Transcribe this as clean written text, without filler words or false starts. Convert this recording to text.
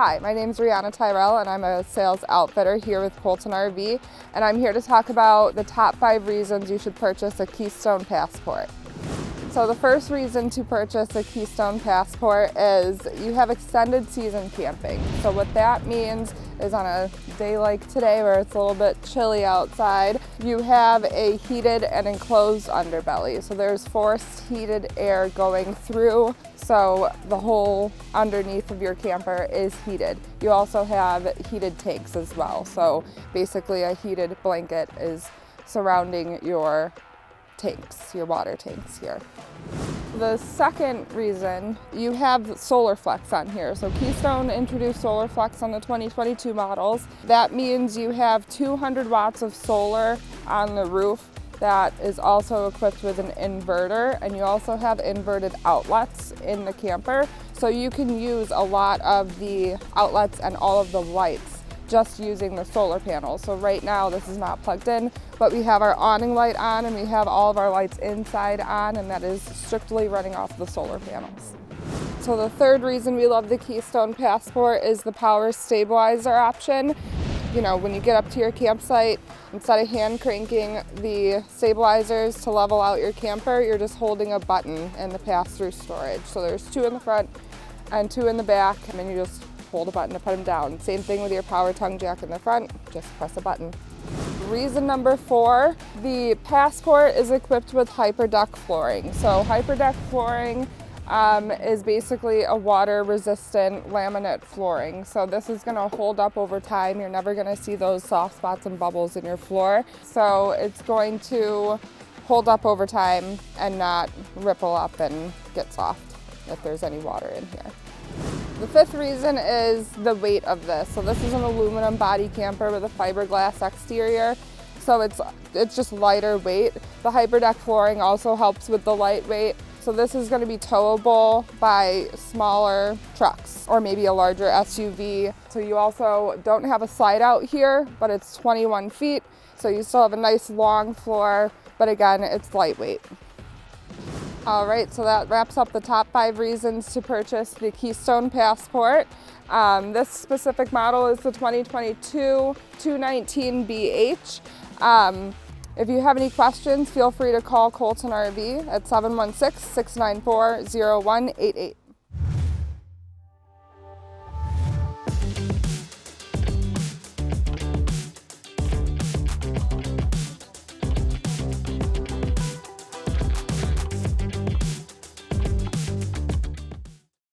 Hi, my name is Rihanna Tyrell and I'm a sales outfitter here with Colton RV, and I'm here to talk about the top 5 reasons you should purchase a Keystone passport. So the first reason to purchase a Keystone passport is you have extended season camping. So what that means is on a day like today where it's a little bit chilly outside, you have a heated and enclosed underbelly. So there's forced heated air going through, so the whole underneath of your camper is heated. You also have heated tanks as well. So basically a heated blanket is surrounding your tanks, your water tanks here. The second reason, you have solar flex on here. So Keystone introduced solar flex on the 2022 models. That means you have 200 watts of solar on the roof that is also equipped with an inverter, and you also have inverted outlets in the camper. So you can use a lot of the outlets and all of the lights just using the solar panels. So right now this is not plugged in, but we have our awning light on and we have all of our lights inside on, and that is strictly running off the solar panels. So the third reason we love the Keystone Passport is the power stabilizer option. You know, when you get up to your campsite, instead of hand cranking the stabilizers to level out your camper, you're just holding a button in the pass-through storage. So there's 2 in the front and 2 in the back, and then you just hold a button to put them down. Same thing with your power tongue jack in the front, just press a button. Reason number 4, the Passport is equipped with Hyperdeck Flooring. So Hyperdeck Flooring is basically a water-resistant laminate flooring. So this is gonna hold up over time. You're never gonna see those soft spots and bubbles in your floor. So it's going to hold up over time and not ripple up and get soft if there's any water in here. The 5th reason is the weight of this. So this is an aluminum body camper with a fiberglass exterior. So it's just lighter weight. The Hyperdeck flooring also helps with the lightweight. So this is going to be towable by smaller trucks or maybe a larger SUV. So you also don't have a slide out here, but it's 21 feet. So you still have a nice long floor, but again, it's lightweight. All right, so that wraps up the top 5 reasons to purchase the Keystone Passport. This specific model is the 2022 219BH. If you have any questions, feel free to call Colton RV at 716-694-0188.